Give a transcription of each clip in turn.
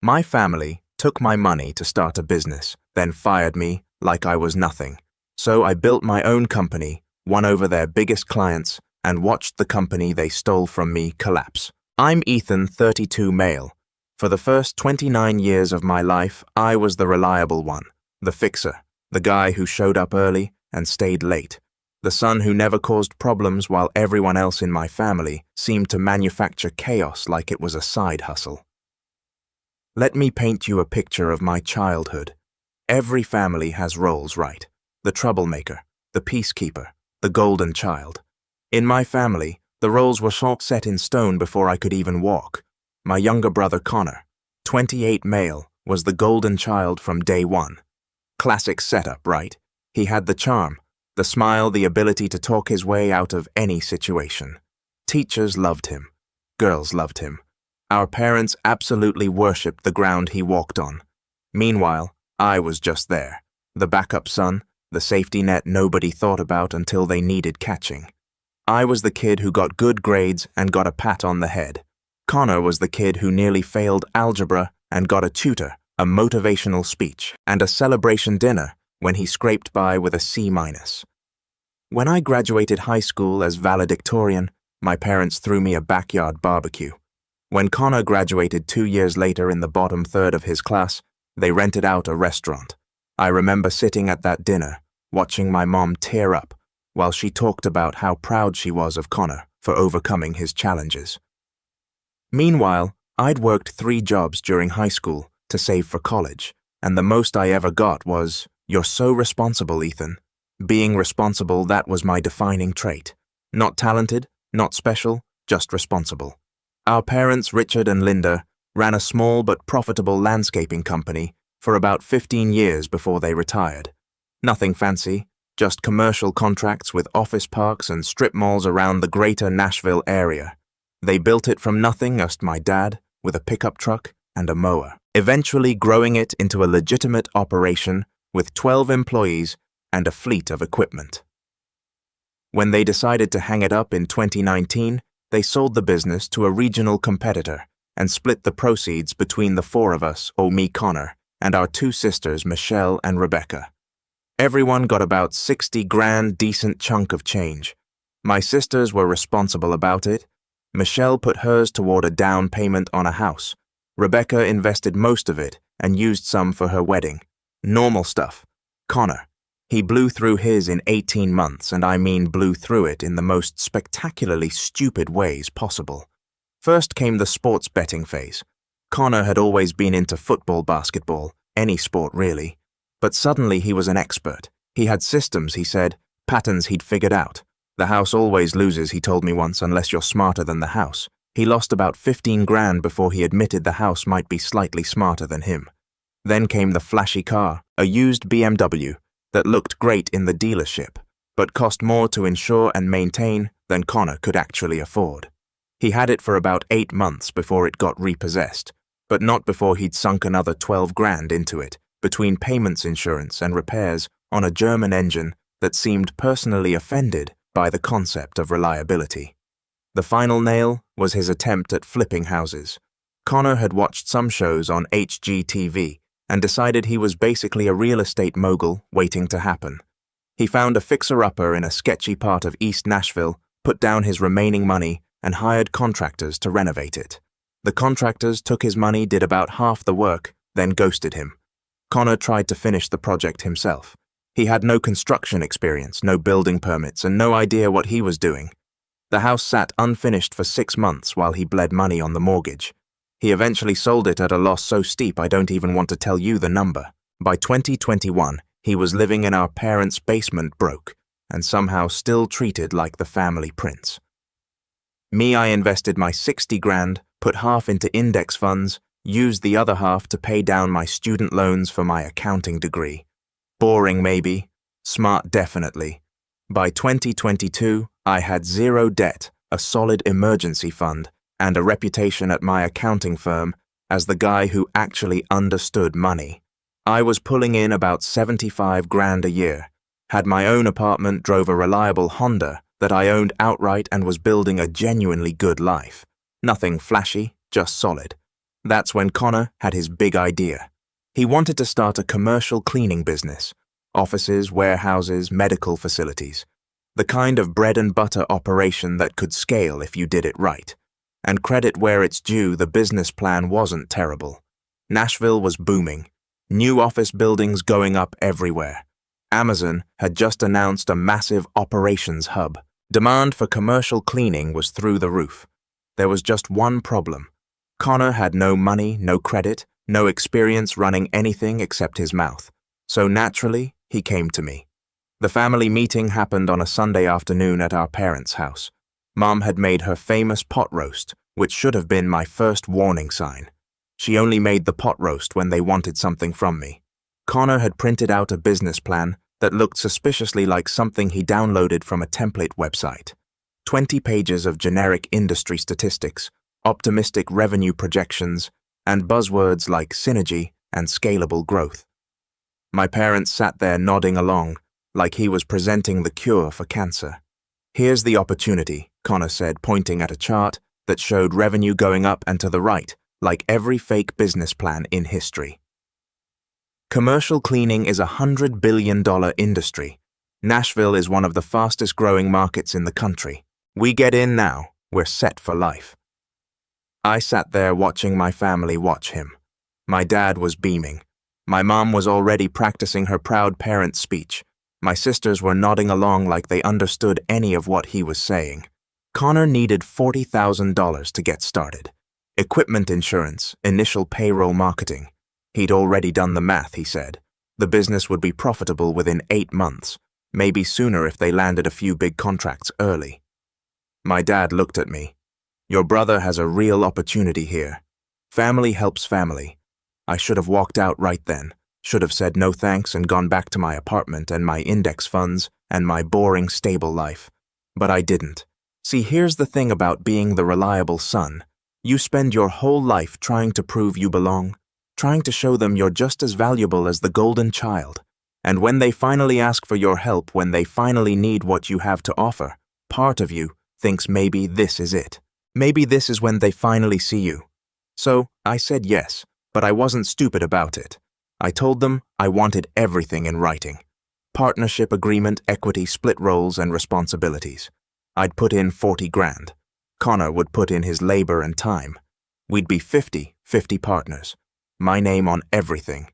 My family took my money to start a business, then fired me like I was nothing. So I built my own company, won over their biggest clients, and watched the company they stole from me collapse. I'm Ethan, 32 male. For the first 29 years of my life, I was the reliable one, the fixer, the guy who showed up early and stayed late, the son who never caused problems while everyone else in my family seemed to manufacture chaos like it was a side hustle. Let me paint you a picture of my childhood. Every family has roles, right? The troublemaker, the peacekeeper, the golden child. In my family, the roles were set in stone before I could even walk. My younger brother Connor, 28 male, was the golden child from day one. Classic setup, right? He had the charm, the smile, the ability to talk his way out of any situation. Teachers loved him. Girls loved him. Our parents absolutely worshipped the ground he walked on. Meanwhile, I was just there, the backup son, the safety net nobody thought about until they needed catching. I was the kid who got good grades and got a pat on the head. Connor was the kid who nearly failed algebra and got a tutor, a motivational speech, and a celebration dinner when he scraped by with a C-. When I graduated high school as valedictorian, my parents threw me a backyard barbecue. When Connor graduated 2 years later in the bottom third of his class, they rented out a restaurant. I remember sitting at that dinner, watching my mom tear up, while she talked about how proud she was of Connor for overcoming his challenges. Meanwhile, I'd worked 3 jobs during high school to save for college, and the most I ever got was, "You're so responsible, Ethan." Being responsible, that was my defining trait. Not talented, not special, just responsible. Our parents, Richard and Linda, ran a small but profitable landscaping company for about 15 years before they retired. Nothing fancy, just commercial contracts with office parks and strip malls around the greater Nashville area. They built it from nothing, just my dad, with a pickup truck and a mower, eventually growing it into a legitimate operation with 12 employees and a fleet of equipment. When they decided to hang it up in 2019, they sold the business to a regional competitor and split the proceeds between the 4 of us, me, Connor, and our 2 sisters, Michelle and Rebecca. Everyone got about 60 grand, decent chunk of change. My sisters were responsible about it. Michelle put hers toward a down payment on a house. Rebecca invested most of it and used some for her wedding. Normal stuff. Connor, he blew through his in 18 months, and I mean blew through it in the most spectacularly stupid ways possible. First came the sports betting phase. Connor had always been into football, basketball, any sport really. But suddenly he was an expert. He had systems, he said, patterns he'd figured out. The house always loses, he told me once, unless you're smarter than the house. He lost about 15 grand before he admitted the house might be slightly smarter than him. Then came the flashy car, a used BMW, that looked great in the dealership, but cost more to insure and maintain than Connor could actually afford. He had it for about 8 months before it got repossessed, but not before he'd sunk another 12 grand into it, between payments, insurance, and repairs on a German engine that seemed personally offended by the concept of reliability. The final nail was his attempt at flipping houses. Connor had watched some shows on HGTV and decided he was basically a real estate mogul waiting to happen. He found a fixer-upper in a sketchy part of East Nashville, put down his remaining money, and hired contractors to renovate it. The contractors took his money, did about half the work, then ghosted him. Connor tried to finish the project himself. He had no construction experience, no building permits, and no idea what he was doing. The house sat unfinished for 6 months while he bled money on the mortgage. He eventually sold it at a loss so steep I don't even want to tell you the number. By 2021, he was living in our parents' basement broke, and somehow still treated like the family prince. Me, I invested my 60 grand, put half into index funds, used the other half to pay down my student loans for my accounting degree. Boring maybe, smart definitely. By 2022, I had 0 debt, a solid emergency fund, and a reputation at my accounting firm as the guy who actually understood money. I was pulling in about 75 grand a year, had my own apartment, drove a reliable Honda that I owned outright, and was building a genuinely good life. Nothing flashy, just solid. That's when Connor had his big idea. He wanted to start a commercial cleaning business, offices, warehouses, medical facilities, the kind of bread and butter operation that could scale if you did it right. And credit where it's due, the business plan wasn't terrible. Nashville was booming. New office buildings going up everywhere. Amazon had just announced a massive operations hub. Demand for commercial cleaning was through the roof. There was just one problem. Connor had no money, no credit, no experience running anything except his mouth. So naturally, he came to me. The family meeting happened on a Sunday afternoon at our parents' house. Mom had made her famous pot roast, which should have been my first warning sign. She only made the pot roast when they wanted something from me. Connor had printed out a business plan that looked suspiciously like something he downloaded from a template website. 20 pages of generic industry statistics, optimistic revenue projections, and buzzwords like synergy and scalable growth. My parents sat there nodding along, like he was presenting the cure for cancer. Here's the opportunity, Connor said, pointing at a chart that showed revenue going up and to the right, like every fake business plan in history. Commercial cleaning is a $100 billion industry. Nashville is one of the fastest growing markets in the country. We get in now, we're set for life. I sat there watching my family watch him. My dad was beaming. My mom was already practicing her proud parent speech. My sisters were nodding along like they understood any of what he was saying. Connor needed $40,000 to get started. Equipment insurance, initial payroll marketing. He'd already done the math, he said. The business would be profitable within 8 months, maybe sooner if they landed a few big contracts early. My dad looked at me. Your brother has a real opportunity here. Family helps family. I should have walked out right then, should have said no thanks and gone back to my apartment and my index funds and my boring, stable life. But I didn't. See, here's the thing about being the reliable son. You spend your whole life trying to prove you belong, trying to show them you're just as valuable as the golden child. And when they finally ask for your help, when they finally need what you have to offer, part of you thinks maybe this is it. Maybe this is when they finally see you. So I said yes, but I wasn't stupid about it. I told them I wanted everything in writing. Partnership agreement, equity, split roles, and responsibilities. I'd put in 40 grand. Connor would put in his labor and time. We'd be 50-50 partners. My name on everything.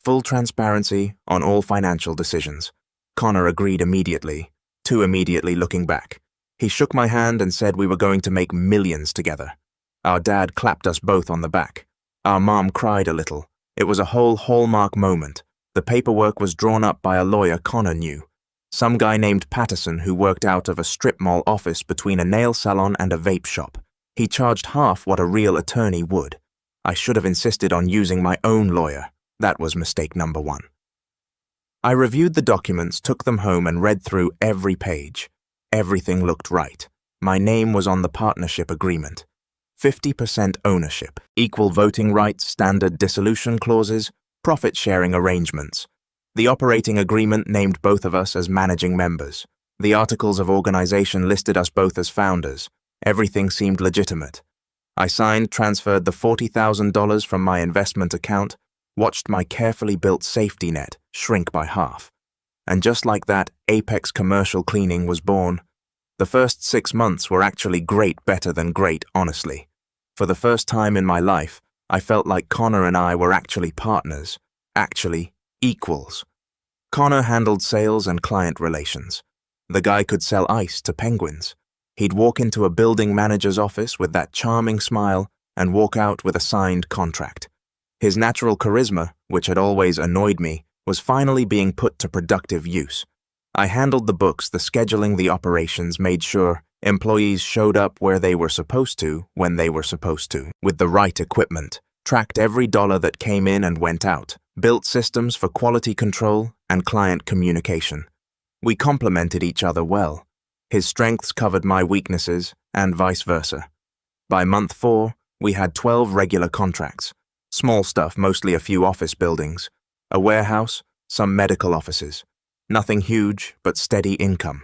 Full transparency on all financial decisions. Connor agreed immediately, too immediately looking back. He shook my hand and said we were going to make millions together. Our dad clapped us both on the back. Our mom cried a little. It was a whole hallmark moment. The paperwork was drawn up by a lawyer Connor knew. Some guy named Patterson who worked out of a strip mall office between a nail salon and a vape shop. He charged half what a real attorney would. I should have insisted on using my own lawyer. That was mistake number 1. I reviewed the documents, took them home and read through every page. Everything looked right. My name was on the partnership agreement. 50% ownership, equal voting rights, standard dissolution clauses, profit-sharing arrangements. The operating agreement named both of us as managing members. The articles of organization listed us both as founders. Everything seemed legitimate. I signed, transferred the $40,000 from my investment account, watched my carefully built safety net shrink by half. And just like that, Apex Commercial Cleaning was born. The first 6 months were actually better than great, honestly. For the first time in my life, I felt like Connor and I were actually partners, actually equals. Connor handled sales and client relations. The guy could sell ice to penguins. He'd walk into a building manager's office with that charming smile and walk out with a signed contract. His natural charisma, which had always annoyed me, was finally being put to productive use. I handled the books, the scheduling, the operations, made sure employees showed up where they were supposed to, when they were supposed to, with the right equipment, tracked every dollar that came in and went out, built systems for quality control and client communication. We complemented each other well. His strengths covered my weaknesses, and vice versa. By month 4, we had 12 regular contracts. Small stuff, mostly a few office buildings, a warehouse, some medical offices. Nothing huge, but steady income.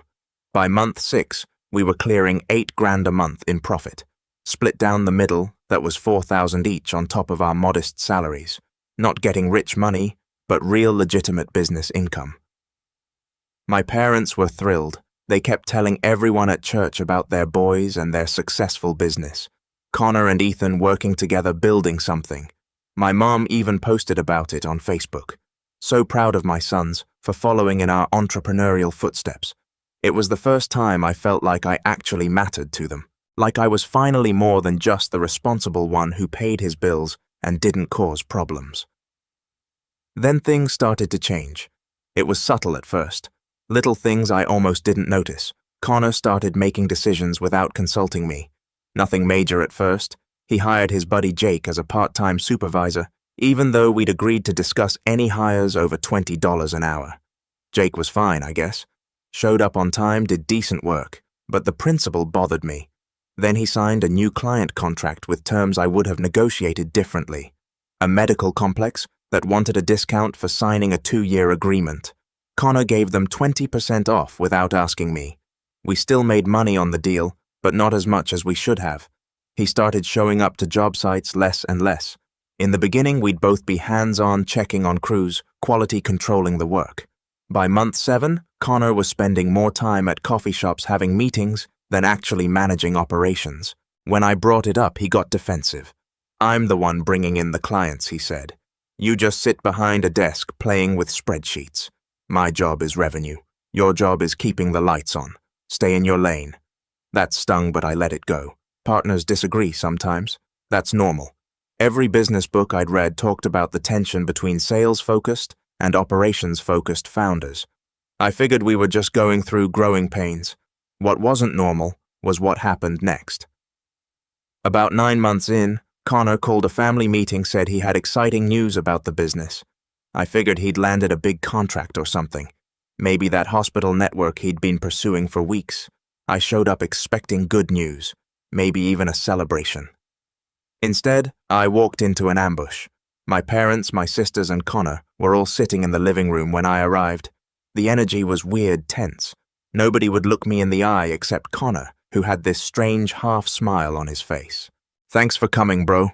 By month 6, we were clearing $8 grand a month in profit. split down the middle, that was $4,000 each on top of our modest salaries. Not getting rich money, but real legitimate business income. My parents were thrilled. They kept telling everyone at church about their boys and their successful business. Connor and Ethan working together building something. My mom even posted about it on Facebook. So proud of my sons for following in our entrepreneurial footsteps. It was the first time I felt like I actually mattered to them, like I was finally more than just the responsible one who paid his bills and didn't cause problems. Then things started to change. It was subtle at first. Little things I almost didn't notice. Connor started making decisions without consulting me. Nothing major at first. He hired his buddy Jake as a part-time supervisor, even though we'd agreed to discuss any hires over $20 an hour. Jake was fine, I guess. Showed up on time, did decent work, but the principal bothered me. Then he signed a new client contract with terms I would have negotiated differently. A medical complex that wanted a discount for signing a 2-year agreement. Connor gave them 20% off without asking me. We still made money on the deal, but not as much as we should have. He started showing up to job sites less and less. In the beginning, we'd both be hands-on checking on crews, quality controlling the work. By month 7, Connor was spending more time at coffee shops having meetings than actually managing operations. When I brought it up, he got defensive. "I'm the one bringing in the clients," he said. "You just sit behind a desk playing with spreadsheets. My job is revenue. Your job is keeping the lights on. Stay in your lane." That stung, but I let it go. Partners disagree sometimes. That's normal. Every business book I'd read talked about the tension between sales-focused and operations-focused founders. I figured we were just going through growing pains. What wasn't normal was what happened next. About 9 months in, Connor called a family meeting, said he had exciting news about the business. I figured he'd landed a big contract or something. Maybe that hospital network he'd been pursuing for weeks. I showed up expecting good news, maybe even a celebration. Instead, I walked into an ambush. My parents, my sisters, and Connor were all sitting in the living room when I arrived. The energy was weird, tense. Nobody would look me in the eye except Connor, who had this strange half-smile on his face. "Thanks for coming, bro."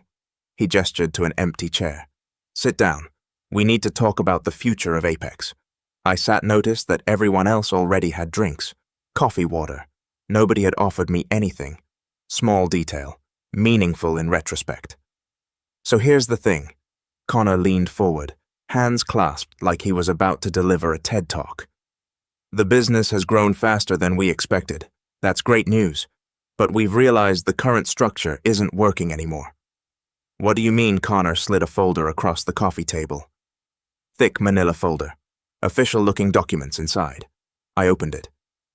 He gestured to an empty chair. "Sit down. We need to talk about the future of Apex." I noticed that everyone else already had drinks. Coffee water. Nobody had offered me anything. Small detail. Meaningful in retrospect. "So here's the thing." Connor leaned forward, hands clasped like he was about to deliver a TED Talk. "The business has grown faster than we expected. That's great news. But we've realized the current structure isn't working anymore." "What do you mean?" Connor slid a folder across the coffee table. Thick manila folder. Official-looking documents inside. I opened it.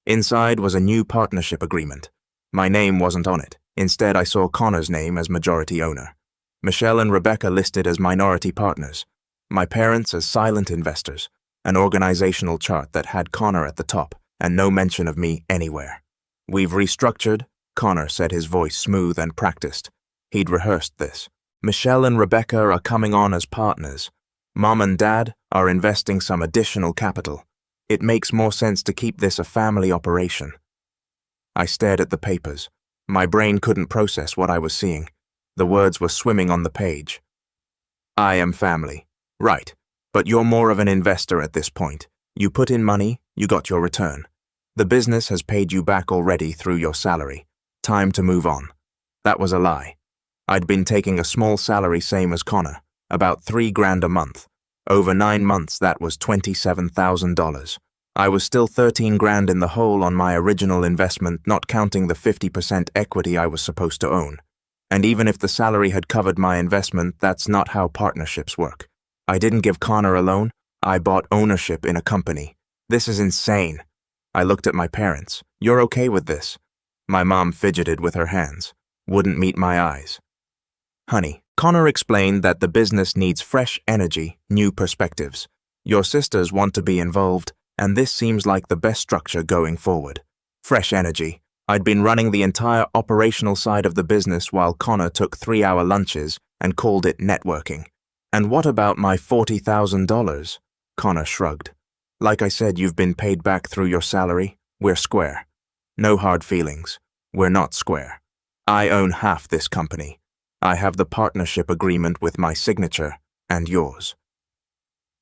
Inside was a new partnership agreement. My name wasn't on it. Instead, I saw Connor's name as majority owner. Michelle and Rebecca listed as minority partners. My parents as silent investors. An organizational chart that had Connor at the top and no mention of me anywhere. "We've restructured," Connor said, his voice smooth and practiced. He'd rehearsed this. "Michelle and Rebecca are coming on as partners. Mom and Dad are investing some additional capital. It makes more sense to keep this a family operation." I stared at the papers. My brain couldn't process what I was seeing. The words were swimming on the page. "I am family. Right. But you're more of an investor at this point. You put in money, you got your return. The business has paid you back already through your salary. Time to move on." That was a lie. I'd been taking a small salary, same as Connor, about $3,000 a month. Over 9 months, that was $27,000. I was still $13,000 in the hole on my original investment, not counting the 50% equity I was supposed to own. And even if the salary had covered my investment, that's not how partnerships work. I didn't give Connor a loan. I bought ownership in a company. This is insane. I looked at my parents. "You're okay with this?" My mom fidgeted with her hands. Wouldn't meet my eyes. "Honey," Connor explained that the business needs fresh energy, new perspectives. Your sisters want to be involved, and this seems like the best structure going forward. Fresh energy. I'd been running the entire operational side of the business while Connor took 3-hour lunches and called it networking. "And what about my $40,000? Connor shrugged. "Like I said, you've been paid back through your salary. We're square. No hard feelings. We're not square." I own half this company. I have the partnership agreement with my signature and yours."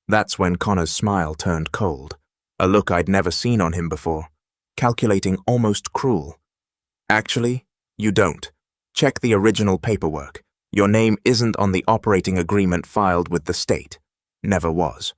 That's when Connor's smile turned cold, a look I'd never seen on him before, calculating, almost cruel. "Actually, you don't. Check the original paperwork. Your name isn't on the operating agreement filed with the state. Never was."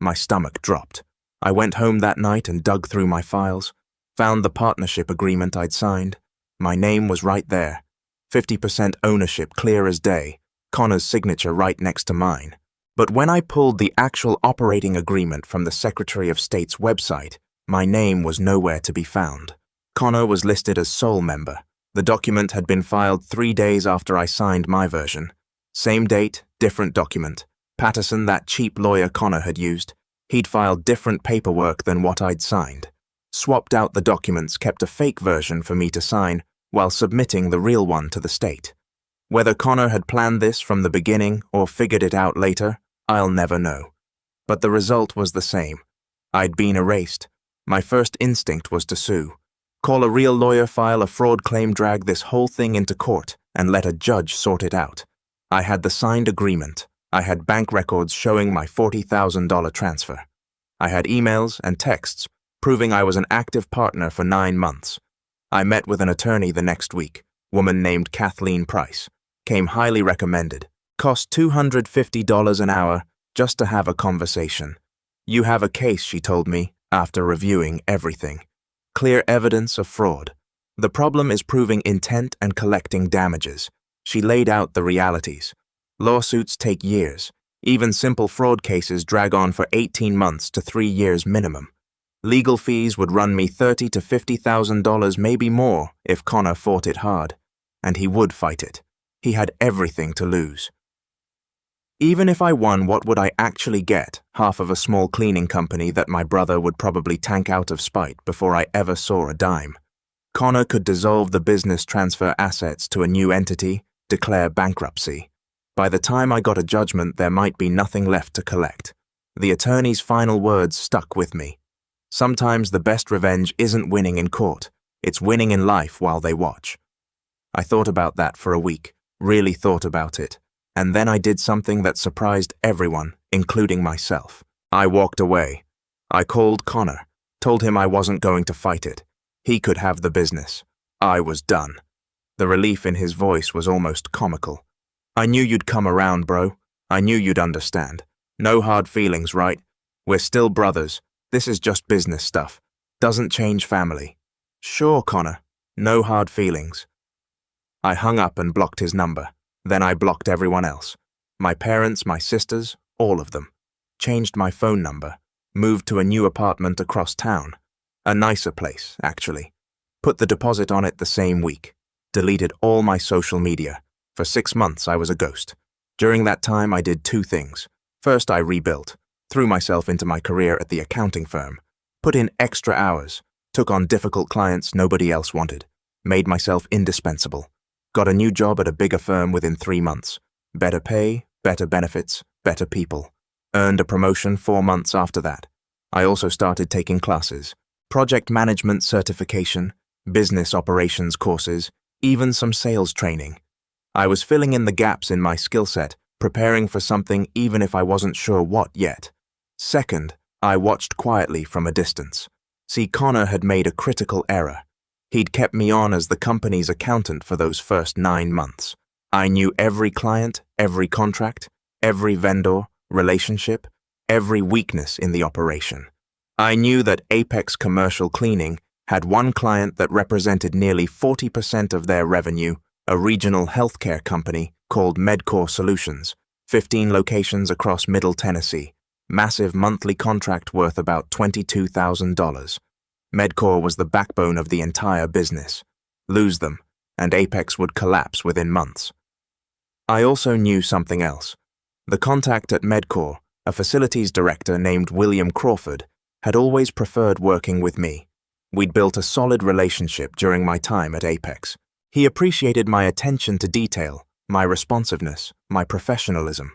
My stomach dropped. I went home that night and dug through my files, found the partnership agreement I'd signed. My name was right there. 50% ownership clear as day, Connor's signature right next to mine. But when I pulled the actual operating agreement from the Secretary of State's website, my name was nowhere to be found. Connor was listed as sole member. The document had been filed 3 days after I signed my version. Same date, different document. Patterson, that cheap lawyer Connor had used, he'd filed different paperwork than what I'd signed. Swapped out the documents, kept a fake version for me to sign, while submitting the real one to the state. Whether Connor had planned this from the beginning or figured it out later, I'll never know. But the result was the same. I'd been erased. My first instinct was to sue. Call a real lawyer, file a fraud claim, drag this whole thing into court, and let a judge sort it out. I had the signed agreement. I had bank records showing my $40,000 transfer. I had emails and texts proving I was an active partner for 9 months. I met with an attorney the next week, woman named Kathleen Price. Came highly recommended. Cost $250 an hour just to have a conversation. "You have a case," she told me, after reviewing everything. "Clear evidence of fraud. The problem is proving intent and collecting damages." She laid out the realities. Lawsuits take years. Even simple fraud cases drag on for 18 months to 3 years minimum. Legal fees would run me $30,000 to $50,000, maybe more, if Connor fought it hard. And he would fight it. He had everything to lose. Even if I won, what would I actually get? Half of a small cleaning company that my brother would probably tank out of spite before I ever saw a dime. Connor could dissolve the business, transfer assets to a new entity, declare bankruptcy. By the time I got a judgment, there might be nothing left to collect. The attorney's final words stuck with me. Sometimes the best revenge isn't winning in court, it's winning in life while they watch. I thought about that for a week. Really thought about it, and then I did something that surprised everyone, including myself. I walked away. I called Connor, told him I wasn't going to fight it. He could have the business. I was done. The relief in his voice was almost comical. "I knew you'd come around, bro. I knew you'd understand. No hard feelings, right? We're still brothers. This is just business stuff. Doesn't change family." "Sure, Connor. No hard feelings." I hung up and blocked his number. Then I blocked everyone else. My parents, my sisters, all of them. Changed my phone number. Moved to a new apartment across town. A nicer place, actually. Put the deposit on it the same week. Deleted all my social media. For 6 months I was a ghost. During that time I did 2 things. First, I rebuilt. Threw myself into my career at the accounting firm. Put in extra hours. Took on difficult clients nobody else wanted. Made myself indispensable. Got a new job at a bigger firm within 3 months. Better pay, better benefits, better people. Earned a promotion 4 months after that. I also started taking classes. Project management certification, business operations courses, even some sales training. I was filling in the gaps in my skill set, preparing for something even if I wasn't sure what yet. Second, I watched quietly from a distance. See, Connor had made a critical error. He'd kept me on as the company's accountant for those first 9 months. I knew every client, every contract, every vendor, relationship, every weakness in the operation. I knew that Apex Commercial Cleaning had one client that represented nearly 40% of their revenue, a regional healthcare company called Medcore Solutions, 15 locations across Middle Tennessee, massive monthly contract worth about $22,000. Medcore was the backbone of the entire business. Lose them, and Apex would collapse within months. I also knew something else. The contact at Medcore, a facilities director named William Crawford, had always preferred working with me. We'd built a solid relationship during my time at Apex. He appreciated my attention to detail, my responsiveness, my professionalism.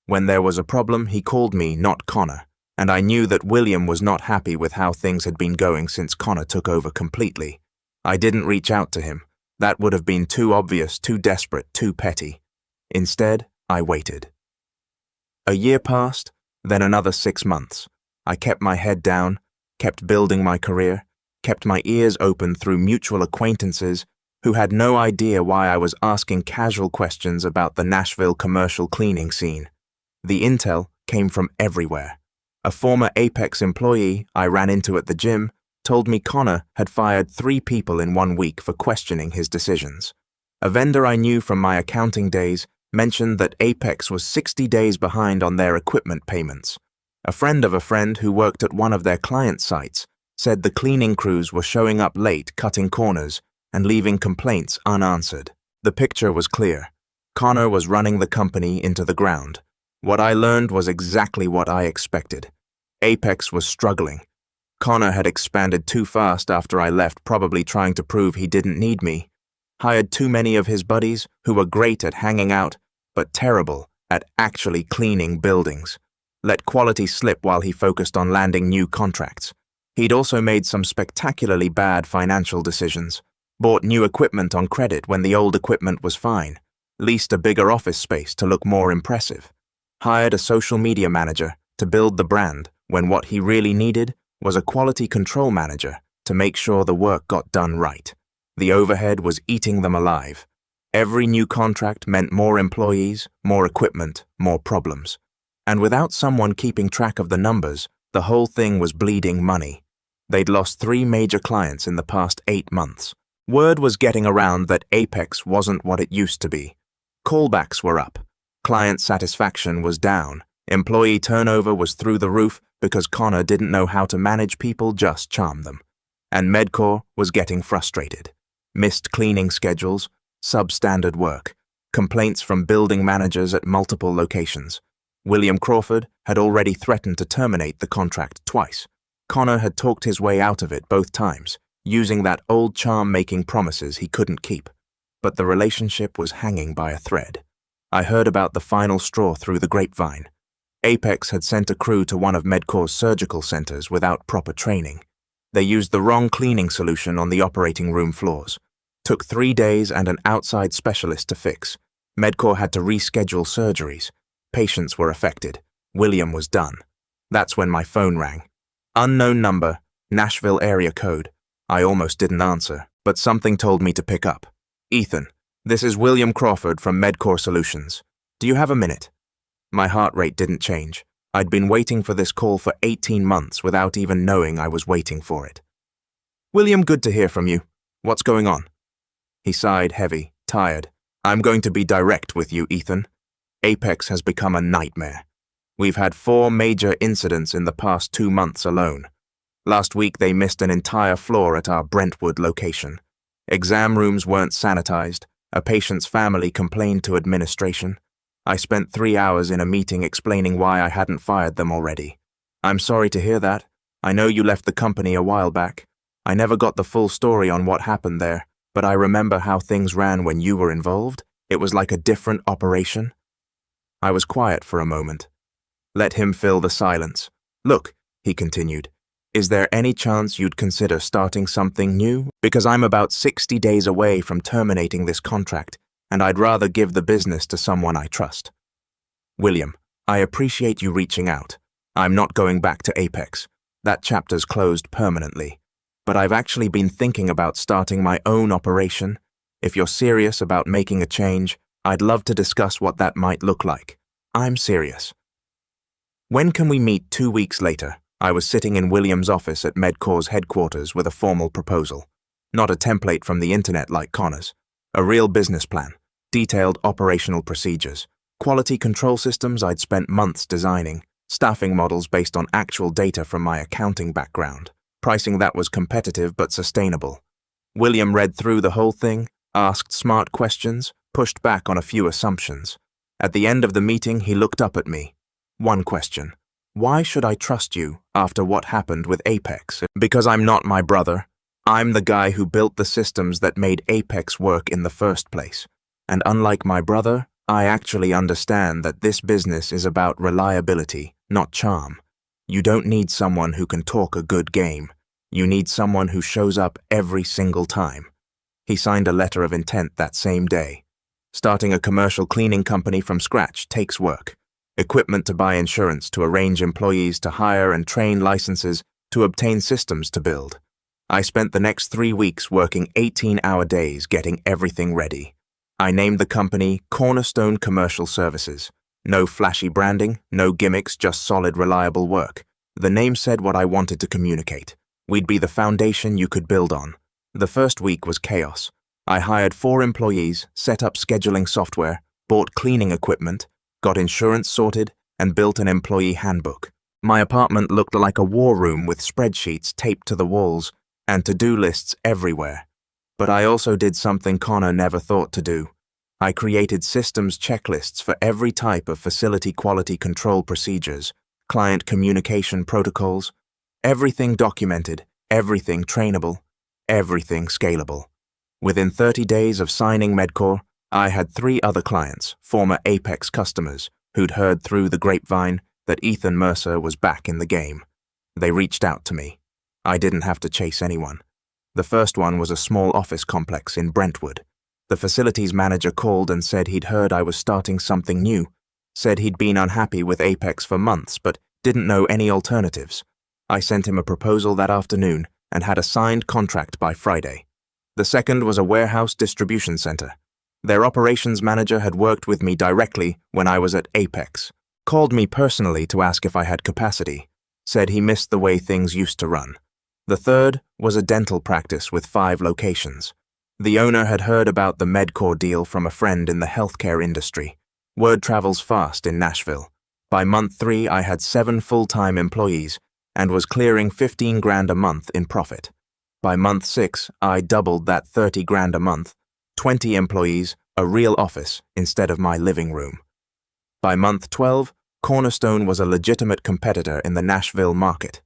When there was a problem, he called me, not Connor, and I knew that William was not happy with how things had been going since Connor took over completely. I didn't reach out to him. That would have been too obvious, too desperate, too petty. Instead, I waited. A year passed, then another 6 months. I kept my head down, kept building my career, kept my ears open through mutual acquaintances who had no idea why I was asking casual questions about the Nashville commercial cleaning scene. The intel came from everywhere. A former Apex employee I ran into at the gym told me Connor had fired 3 people in 1 week for questioning his decisions. A vendor I knew from my accounting days mentioned that Apex was 60 days behind on their equipment payments. A friend of a friend who worked at one of their client sites said the cleaning crews were showing up late, cutting corners, and leaving complaints unanswered. The picture was clear. Connor was running the company into the ground. What I learned was exactly what I expected. Apex was struggling. Connor had expanded too fast after I left, probably trying to prove he didn't need me. Hired too many of his buddies who were great at hanging out, but terrible at actually cleaning buildings. Let quality slip while he focused on landing new contracts. He'd also made some spectacularly bad financial decisions. Bought new equipment on credit when the old equipment was fine. Leased a bigger office space to look more impressive. Hired a social media manager to build the brand when what he really needed was a quality control manager to make sure the work got done right. The overhead was eating them alive. Every new contract meant more employees, more equipment, more problems. And without someone keeping track of the numbers, the whole thing was bleeding money. They'd lost 3 major clients in the past 8 months. Word was getting around that Apex wasn't what it used to be. Callbacks were up. Client satisfaction was down. Employee turnover was through the roof because Connor didn't know how to manage people, just charm them. And Medcore was getting frustrated. Missed cleaning schedules, substandard work, complaints from building managers at multiple locations. William Crawford had already threatened to terminate the contract twice. Connor had talked his way out of it both times, using that old charm, making promises he couldn't keep. But the relationship was hanging by a thread. I heard about the final straw through the grapevine. Apex had sent a crew to one of Medcore's surgical centers without proper training. They used the wrong cleaning solution on the operating room floors. Took 3 days and an outside specialist to fix. Medcore had to reschedule surgeries. Patients were affected. William was done. That's when my phone rang. Unknown number, Nashville area code. I almost didn't answer, but something told me to pick up. Ethan, this is William Crawford from Medcore Solutions. Do you have a minute? My heart rate didn't change. I'd been waiting for this call for 18 months without even knowing I was waiting for it. William, good to hear from you. What's going on? He sighed heavy, tired. I'm going to be direct with you, Ethan. Apex has become a nightmare. We've had 4 major incidents in the past 2 months alone. Last week they missed an entire floor at our Brentwood location. Exam rooms weren't sanitized. A patient's family complained to administration. I spent 3 hours in a meeting explaining why I hadn't fired them already. I'm sorry to hear that. I know you left the company a while back. I never got the full story on what happened there, but I remember how things ran when you were involved. It was like a different operation. I was quiet for a moment. Let him fill the silence. Look, he continued, is there any chance you'd consider starting something new? Because I'm about 60 days away from terminating this contract, and I'd rather give the business to someone I trust. William, I appreciate you reaching out. I'm not going back to Apex. That chapter's closed permanently. But I've actually been thinking about starting my own operation. If you're serious about making a change, I'd love to discuss what that might look like. I'm serious. When can we meet? 2 weeks later, I was sitting in William's office at Medcore's headquarters with a formal proposal. Not a template from the internet like Connor's. A real business plan, detailed operational procedures, quality control systems I'd spent months designing, staffing models based on actual data from my accounting background, pricing that was competitive but sustainable. William read through the whole thing, asked smart questions, pushed back on a few assumptions. At the end of the meeting, he looked up at me. One question. Why should I trust you after what happened with Apex? Because I'm not my brother. I'm the guy who built the systems that made Apex work in the first place. And unlike my brother, I actually understand that this business is about reliability, not charm. You don't need someone who can talk a good game. You need someone who shows up every single time. He signed a letter of intent that same day. Starting a commercial cleaning company from scratch takes work. Equipment to buy, insurance to arrange, employees to hire and train, licenses to obtain, systems to build. I spent the next 3 weeks working 18-hour days getting everything ready. I named the company Cornerstone Commercial Services. No flashy branding, no gimmicks, just solid, reliable work. The name said what I wanted to communicate. We'd be the foundation you could build on. The first week was chaos. I hired 4 employees, set up scheduling software, bought cleaning equipment, got insurance sorted, and built an employee handbook. My apartment looked like a war room with spreadsheets taped to the walls and to-do lists everywhere. But I also did something Connor never thought to do. I created systems checklists for every type of facility quality control procedures, client communication protocols, everything documented, everything trainable, everything scalable. Within 30 days of signing Medcore, I had 3 other clients, former Apex customers, who'd heard through the grapevine that Ethan Mercer was back in the game. They reached out to me. I didn't have to chase anyone. The first one was a small office complex in Brentwood. The facilities manager called and said he'd heard I was starting something new, said he'd been unhappy with Apex for months but didn't know any alternatives. I sent him a proposal that afternoon and had a signed contract by Friday. The second was a warehouse distribution center. Their operations manager had worked with me directly when I was at Apex, called me personally to ask if I had capacity, said he missed the way things used to run. The third was a dental practice with 5 locations. The owner had heard about the Medcore deal from a friend in the healthcare industry. Word travels fast in Nashville. By month 3, I had 7 full-time employees and was clearing $15,000 a month in profit. By month 6, I doubled that $30,000 a month, 20 employees, a real office instead of my living room. By month 12, Cornerstone was a legitimate competitor in the Nashville market.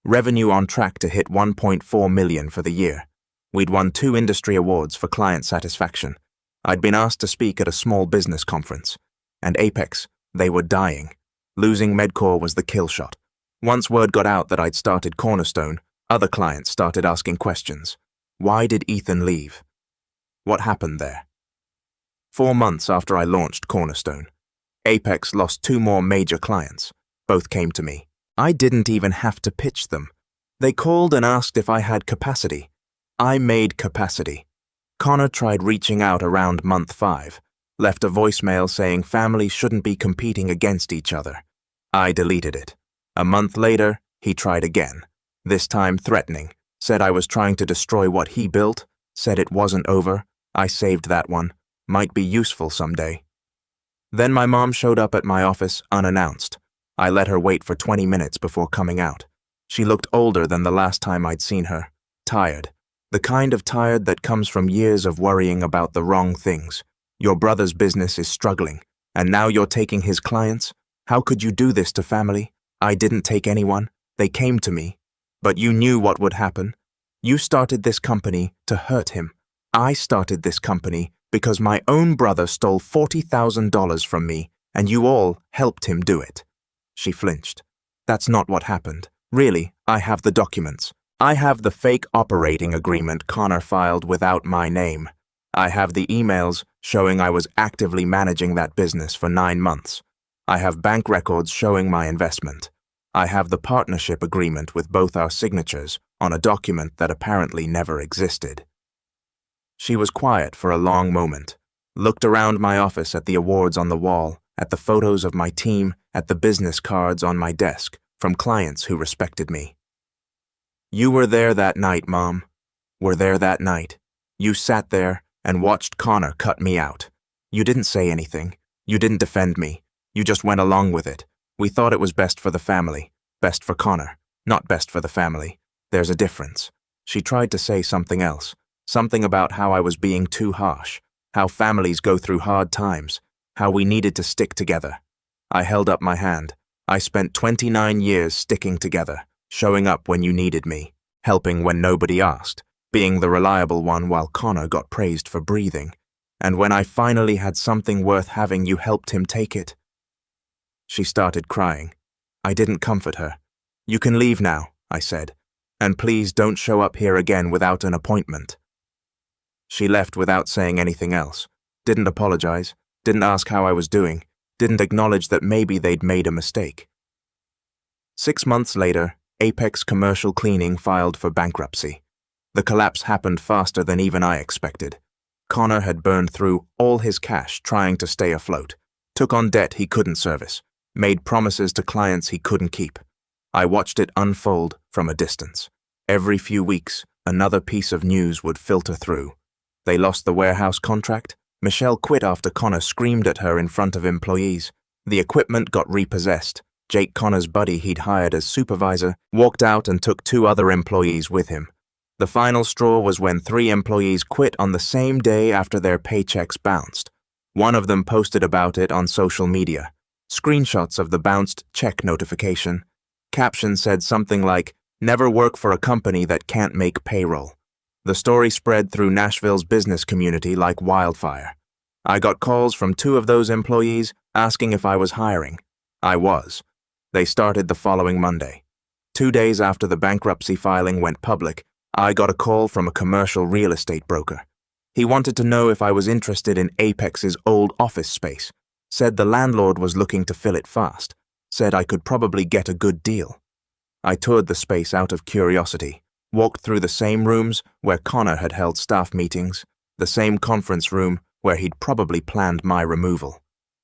Revenue on track to hit $1.4 million for the year. We'd won 2 industry awards for client satisfaction. I'd been asked to speak at a small business conference. And Apex, they were dying. Losing Medcore was the kill shot. Once word got out that I'd started Cornerstone, other clients started asking questions. Why did Ethan leave? What happened there? 4 months after I launched Cornerstone, Apex lost 2 more major clients. Both came to me. I didn't even have to pitch them. They called and asked if I had capacity. I made capacity. Connor tried reaching out around month 5, left a voicemail saying families shouldn't be competing against each other. I deleted it. A month later, he tried again, this time threatening, said I was trying to destroy what he built, said it wasn't over. I saved that one. Might be useful someday. Then my mom showed up at my office unannounced. I let her wait for 20 minutes before coming out. She looked older than the last time I'd seen her, tired. The kind of tired that comes from years of worrying about the wrong things. Your brother's business is struggling, and now you're taking his clients? How could you do this to family? I didn't take anyone. They came to me. But you knew what would happen. You started this company to hurt him. I started this company because my own brother stole $40,000 from me, and you all helped him do it. She flinched. That's not what happened. Really, I have the documents. I have the fake operating agreement Connor filed without my name. I have the emails showing I was actively managing that business for 9 months. I have bank records showing my investment. I have the partnership agreement with both our signatures on a document that apparently never existed. She was quiet for a long moment, looked around my office at the awards on the wall, at the photos of my team, at the business cards on my desk from clients who respected me. You were there that night, Mom. Were there that night. You sat there and watched Connor cut me out. You didn't say anything. You didn't defend me. You just went along with it. We thought it was best for the family, best for Connor, not best for the family. There's a difference. She tried to say something else, something about how I was being too harsh, how families go through hard times, how we needed to stick together. I held up my hand. I spent 29 years sticking together, showing up when you needed me, helping when nobody asked, being the reliable one while Connor got praised for breathing. And when I finally had something worth having, you helped him take it. She started crying. I didn't comfort her. You can leave now, I said, and please don't show up here again without an appointment. She left without saying anything else. Didn't apologize, didn't ask how I was doing, didn't acknowledge that maybe they'd made a mistake. 6 months later, Apex Commercial Cleaning filed for bankruptcy. The collapse happened faster than even I expected. Connor had burned through all his cash trying to stay afloat, took on debt he couldn't service, made promises to clients he couldn't keep. I watched it unfold from a distance. Every few weeks, another piece of news would filter through. They lost the warehouse contract. Michelle quit after Connor screamed at her in front of employees. The equipment got repossessed. Jake, Connor's buddy he'd hired as supervisor, walked out and took 2 other employees with him. The final straw was when 3 employees quit on the same day after their paychecks bounced. One of them posted about it on social media. Screenshots of the bounced check notification. Caption said something like, "Never work for a company that can't make payroll." The story spread through Nashville's business community like wildfire. I got calls from 2 of those employees asking if I was hiring. I was. They started the following Monday. 2 days after the bankruptcy filing went public, I got a call from a commercial real estate broker. He wanted to know if I was interested in Apex's old office space, said the landlord was looking to fill it fast, said I could probably get a good deal. I toured the space out of curiosity, walked through the same rooms where Connor had held staff meetings, the same conference room where he'd probably planned my removal.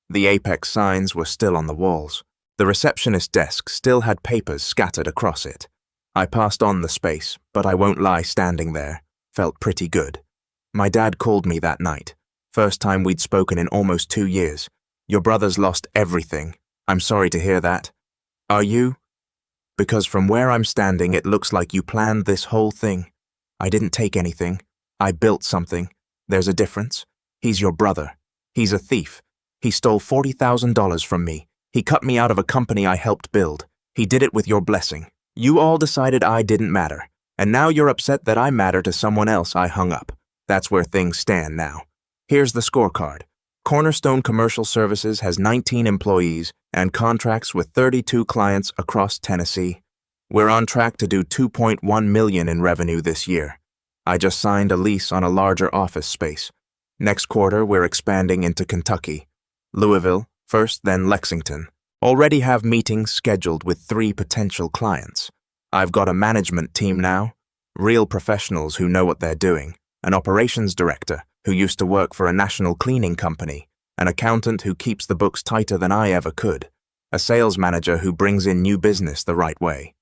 The Apex signs were still on the walls. The receptionist desk still had papers scattered across it. I passed on the space, but I won't lie, standing there felt pretty good. My dad called me that night. First time we'd spoken in almost 2 years. "Your brother's lost everything. I'm sorry to hear that. Are you? Because from where I'm standing, it looks like you planned this whole thing. I didn't take anything. I built something. There's a difference. He's your brother. He's a thief. He stole $40,000 from me. He cut me out of a company I helped build. He did it with your blessing. You all decided I didn't matter. And now you're upset that I matter to someone else I hung up. That's where things stand now. Here's the scorecard. Cornerstone Commercial Services has 19 employees and contracts with 32 clients across Tennessee. We're on track to do $2.1 million in revenue this year. I just signed a lease on a larger office space. Next quarter, we're expanding into Kentucky. Louisville, first, then Lexington. Already have meetings scheduled with 3 potential clients. I've got a management team now, real professionals who know what they're doing, an operations director who used to work for a national cleaning company, an accountant who keeps the books tighter than I ever could, a sales manager who brings in new business the right way.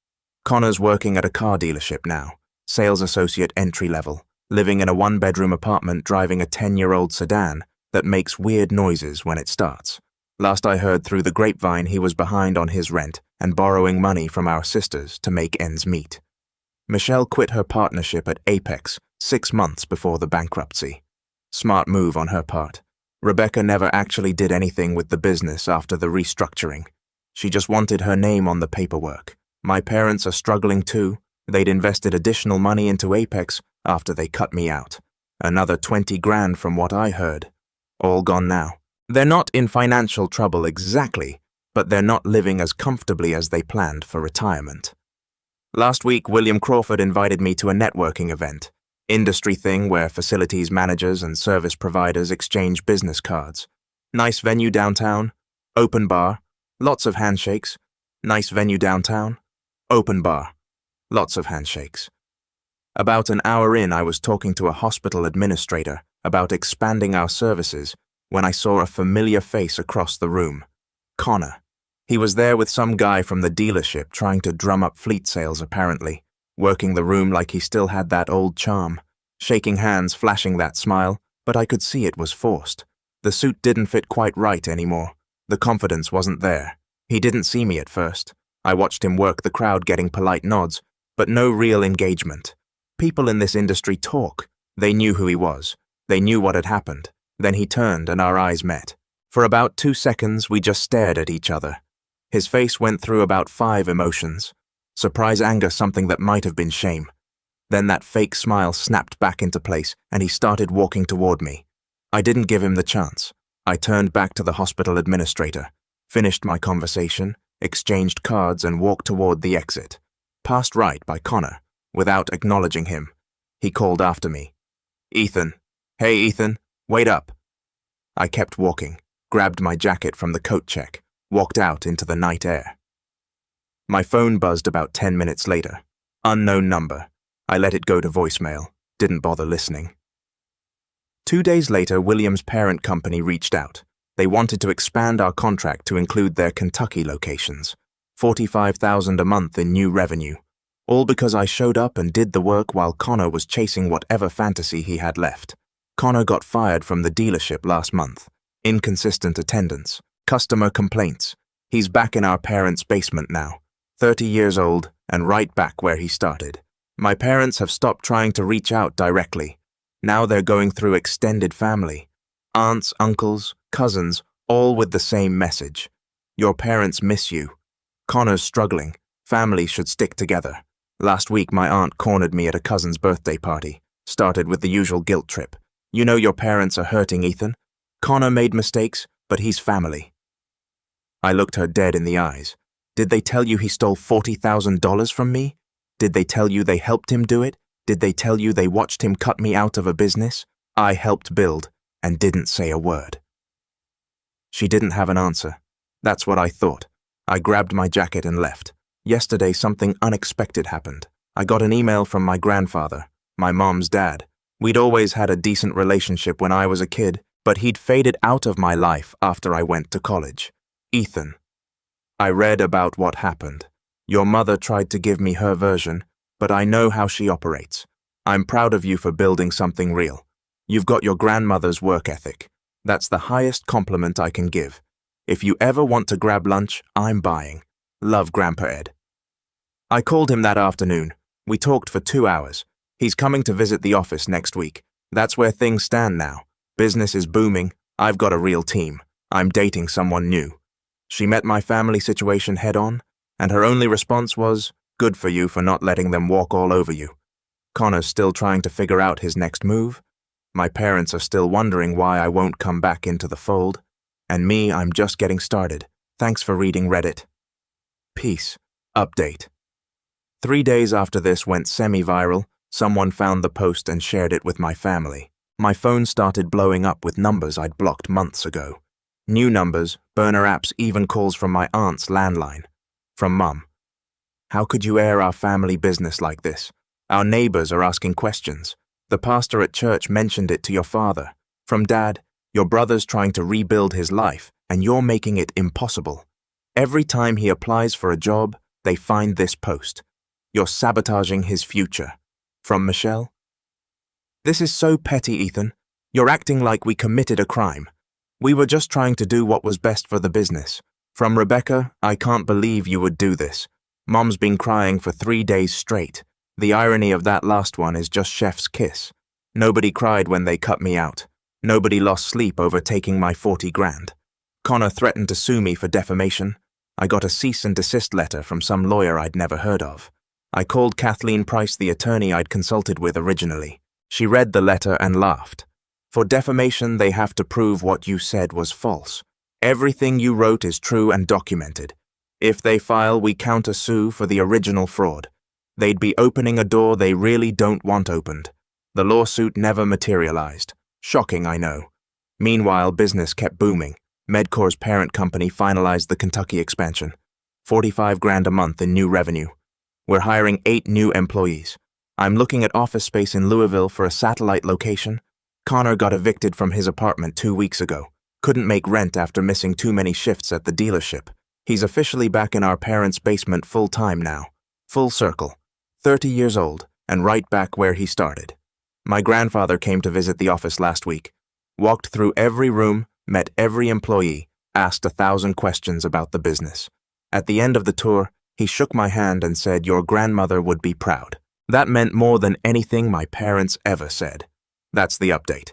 Connor's working at a car dealership now, sales associate entry level, living in a 1-bedroom apartment driving a 10-year-old sedan that makes weird noises when it starts. Last I heard through the grapevine, he was behind on his rent and borrowing money from our sisters to make ends meet. Michelle quit her partnership at Apex 6 months before the bankruptcy. Smart move on her part. Rebecca never actually did anything with the business after the restructuring. She just wanted her name on the paperwork. My parents are struggling too. They'd invested additional money into Apex after they cut me out. Another 20 grand from what I heard. All gone now. They're not in financial trouble exactly, but they're not living as comfortably as they planned for retirement. Last week, William Crawford invited me to a networking event, industry thing where facilities managers and service providers exchange business cards. Nice venue downtown, open bar, lots of handshakes. Nice venue downtown, open bar, lots of handshakes. About an hour in, I was talking to a hospital administrator about expanding our services when I saw a familiar face across the room. Connor. He was there with some guy from the dealership trying to drum up fleet sales apparently, working the room like he still had that old charm, shaking hands, flashing that smile, but I could see it was forced. The suit didn't fit quite right anymore. The confidence wasn't there. He didn't see me at first. I watched him work the crowd, getting polite nods, but no real engagement. People in this industry talk. They knew who he was. They knew what had happened. Then he turned and our eyes met. For about 2 seconds, we just stared at each other. His face went through about 5 emotions. Surprise, anger, something that might have been shame. Then that fake smile snapped back into place and he started walking toward me. I didn't give him the chance. I turned back to the hospital administrator, finished my conversation, exchanged cards and walked toward the exit. Passed right by Connor, without acknowledging him. He called after me. "Ethan, Hey, Ethan, wait up. I kept walking, grabbed my jacket from the coat check, walked out into the night air. My phone buzzed about 10 minutes later. Unknown number. I let it go to voicemail, didn't bother listening. 2 days later, William's parent company reached out. They wanted to expand our contract to include their Kentucky locations. $45,000 a month in new revenue. All because I showed up and did the work while Connor was chasing whatever fantasy he had left. Connor got fired from the dealership last month. Inconsistent attendance. Customer complaints. He's back in our parents' basement now. 30 years old and right back where he started. My parents have stopped trying to reach out directly. Now they're going through extended family. Aunts, uncles, cousins, all with the same message. Your parents miss you. Connor's struggling. Family should stick together. Last week my aunt cornered me at a cousin's birthday party. Started with the usual guilt trip. You know your parents are hurting, Ethan. Connor made mistakes, but he's family. I looked her dead in the eyes. Did they tell you he stole $40,000 from me? Did they tell you they helped him do it? Did they tell you they watched him cut me out of a business I helped build and didn't say a word? She didn't have an answer. That's what I thought. I grabbed my jacket and left. Yesterday, something unexpected happened. I got an email from my grandfather, my mom's dad. We'd always had a decent relationship when I was a kid, but he'd faded out of my life after I went to college. Ethan, I read about what happened. Your mother tried to give me her version, but I know how she operates. I'm proud of you for building something real. You've got your grandmother's work ethic. That's the highest compliment I can give. If you ever want to grab lunch, I'm buying. Love, Grandpa Ed. I called him that afternoon. We talked for 2 hours. He's coming to visit the office next week. That's where things stand now. Business is booming. I've got a real team. I'm dating someone new. She met my family situation head on, and her only response was, good for you for not letting them walk all over you. Connor's still trying to figure out his next move. My parents are still wondering why I won't come back into the fold. And me, I'm just getting started. Thanks for reading Reddit. Peace. Update. 3 days after this went semi-viral, someone found the post and shared it with my family. My phone started blowing up with numbers I'd blocked months ago. New numbers, burner apps, even calls from my aunt's landline. From Mum. How could you air our family business like this? Our neighbors are asking questions. The pastor at church mentioned it to your father. From Dad, your brother's trying to rebuild his life, and you're making it impossible. Every time he applies for a job, they find this post. You're sabotaging his future. From Michelle. This is so petty, Ethan. You're acting like we committed a crime. We were just trying to do what was best for the business. From Rebecca, I can't believe you would do this. Mom's been crying for 3 days straight. The irony of that last one is just chef's kiss. Nobody cried when they cut me out. Nobody lost sleep over taking my 40 grand. Connor threatened to sue me for defamation. I got a cease and desist letter from some lawyer I'd never heard of. I called Kathleen Price, the attorney I'd consulted with originally. She read the letter and laughed. For defamation, they have to prove what you said was false. Everything you wrote is true and documented. If they file, we counter-sue for the original fraud. They'd be opening a door they really don't want opened. The lawsuit never materialized. Shocking, I know. Meanwhile, business kept booming. Medcor's parent company finalized the Kentucky expansion. 45 grand a month in new revenue. We're hiring 8 new employees. I'm looking at office space in Louisville for a satellite location. Connor got evicted from his apartment 2 weeks ago. Couldn't make rent after missing too many shifts at the dealership. He's officially back in our parents' basement full-time now. Full circle. 30 years old, and right back where he started. My grandfather came to visit the office last week. Walked through every room, met every employee, asked 1,000 questions about the business. At the end of the tour, he shook my hand and said your grandmother would be proud. That meant more than anything my parents ever said. That's the update.